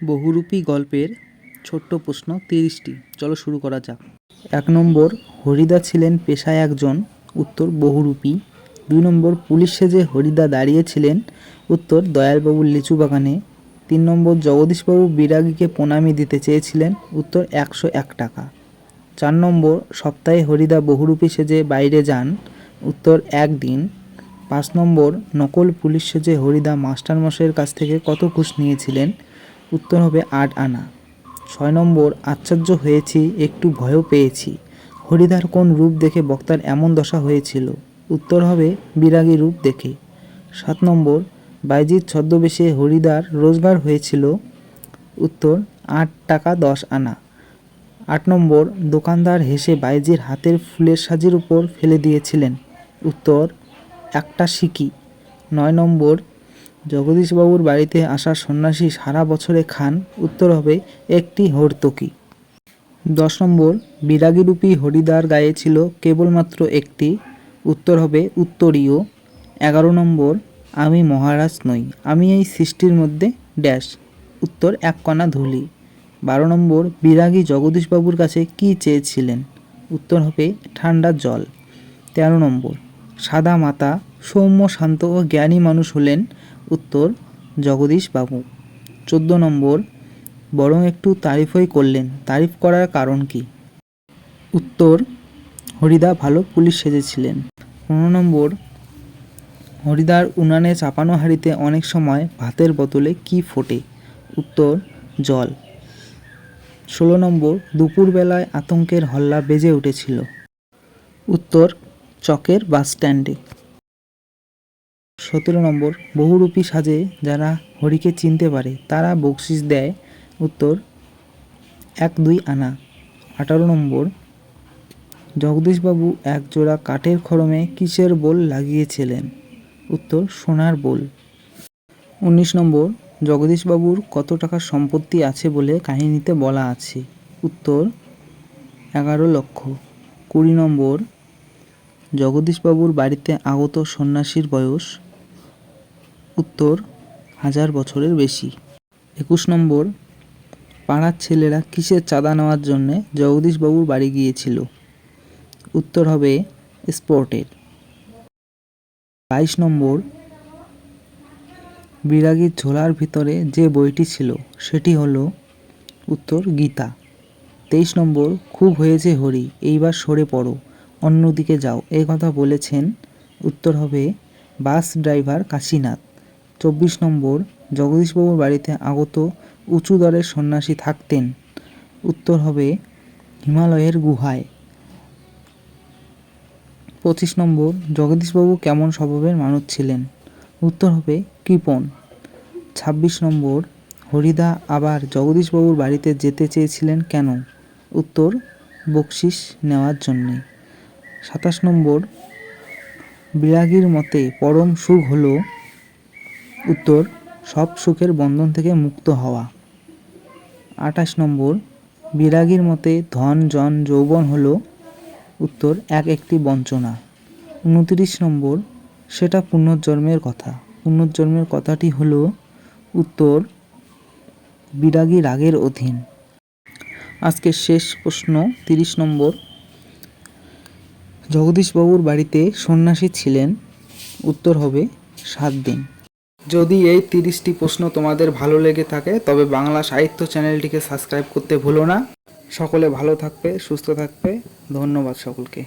বহুরূপী গল্পের ছোট্ট প্রশ্ন ৩০টি। চলো শুরু করা যাক। ১ নম্বর, হরিদা ছিলেন পেশায় একজন। উত্তর, বহুরূপী। ২ নম্বর, পুলিশ সেজে হরিদা দাঁড়িয়েছিলেন। উত্তর, দয়ালবাবুর লিচু বাগানে। ৩ নম্বর, জগদীশবাবু বিরাগীকে প্রণামী দিতে চেয়েছিলেন। উত্তর, ১০১ টাকা। ৪ নম্বর, সপ্তাহে হরিদা বহুরূপী সেজে বাইরে যান। উত্তর, ১ দিন। ৫ নম্বর, নকল পুলিশ সেজে হরিদা মাস্টারমশাইয়ের কাছ থেকে কত ঘুষ নিয়েছিলেন? উত্তর হবে ৮ আনা। ৬ নম্বর, আশ্চর্য হয়েছি, একটু ভয়ও পেয়েছি। হরিদার কোন রূপ দেখে বক্তার এমন দশা হয়েছিল? উত্তর হবে বিরাগী রূপ দেখে। ৭ নম্বর, বাইজির ছদ্মবেশে হরিদার রোজগার হয়েছিল। উত্তর, ৮ টাকা ১০ আনা। ৮ নম্বর, দোকানদার হেসে বাইজির হাতের ফুলের সাজির উপর ফেলে দিয়েছিলেন। উত্তর, একটা সিকি। ৯ নম্বর, জগদীশবাবুর বাড়িতে আসা সন্ন্যাসী সারা বছরে খান। উত্তর হবে একটি হর্তুকি। ১০ নম্বর, বিরাগীরূপী হরিদার গায়ে ছিল কেবলমাত্র একটি। উত্তর হবে উত্তরীয়। ১১ নম্বর, আমি মহারাজ নই, আমি এই সৃষ্টির মধ্যে ড্যাশ। উত্তর, ১ কণা ধূলি। ১২ নম্বর, বিরাগী জগদীশবাবুর কাছে কী চেয়েছিলেন? উত্তর হবে ঠান্ডা জল। ১৩ নম্বর, সাদা মাতা, সৌম্য শান্ত ও জ্ঞানী মানুষ হলেন। উত্তর, জগদীশবাবু। ১৪ নম্বর, বরং একটু তারিফই করলেন, তারিফ করার কারণ কি? উত্তর, হরিদা ভালো পুলিশ সেজেছিলেন। ১৫ নম্বর, হরিদার উনানে চাপানো হাঁড়িতে অনেক সময় ভাতের বদলে কি ফোটে? উত্তর, জল। ১৬ নম্বর, দুপুরবেলায় আতঙ্কের হল্লা বেজে উঠেছিল। উত্তর, চকের বাসস্ট্যান্ডে। ১৭ নম্বর, বহুরূপী সাজে যারা হরিকে চিনতে পারে তারা বকশিশ দেয়। উত্তর, ১-২ আনা। ১৮ নম্বর, জগদীশবাবু এক জোড়া কাঠের খড়মে কিসের বোল লাগিয়েছিলেন? উত্তর, সোনার বোল। ১৯ নম্বর, জগদীশবাবুর কত টাকার সম্পত্তি আছে বলে কাহিনীতে বলা আছে? উত্তর, ১১ লক্ষ। ২০ নম্বর, জগদীশবাবুর বাড়িতে আগত সন্ন্যাসীর বয়স? উত্তর, ১০০০ বছরের বেশি। ২১ নম্বর, পাড়ার ছেলেরা কিসের চাঁদা নেওয়ার জন্যে জগদীশবাবুর বাড়ি গিয়েছিল? উত্তর হবে স্পোর্টের। ২২ নম্বর, বিরাগীর ঝোলার ভিতরে যে বইটি ছিল সেটি হলো? উত্তর, গীতা। ২৩ নম্বর, খুব হয়েছে হরি, এইবার সরে পড়ো, অন্যদিকে যাও, এই কথা বলেছেন? উত্তর হবে বাস ড্রাইভার কাশীনাথ। ২৪ নম্বর, জগদীশবাবুর বাড়িতে আগত উঁচু দরের সন্ন্যাসী থাকতেন। উত্তর হবে হিমালয়ের গুহায়। ২৫ নম্বর, জগদীশবাবু কেমন স্বভাবের মানুষ ছিলেন? উত্তর হবে কৃপণ। ২৬ নম্বর, হরিদা আবার জগদীশবাবুর বাড়িতে যেতে চেয়েছিলেন কেন? উত্তর, বকশিশ নেওয়ার জন্যে। ২৭ নম্বর, বিরাগীর মতে পরম সুখ হল? উত্তর, সব সুখের বন্ধন থেকে মুক্ত হওয়া। ২৮ নম্বর, বিরাগীর মতে ধন জন যৌবন হল? উত্তর, একটি বঞ্চনা। ২৯ নম্বর, সেটা পুনর্জন্মের কথা। পুনর্জন্মের কথাটি হল? উত্তর, বিরাগী রাগের অধীন। আজকের শেষ প্রশ্ন ৩০ নম্বর, জগদীশবাবুর বাড়িতে সন্ন্যাসী ছিলেন? উত্তর হবে ৭ দিন। যদি এই ৩০টি প্রশ্ন তোমাদের ভালো লেগে থাকে তবে বাংলা সাহিত্য চ্যানেলটিকে সাবস্ক্রাইব করতে ভুলো না। সকলে ভালো থাকবে, সুস্থ থাকবে। ধন্যবাদ সকলকে।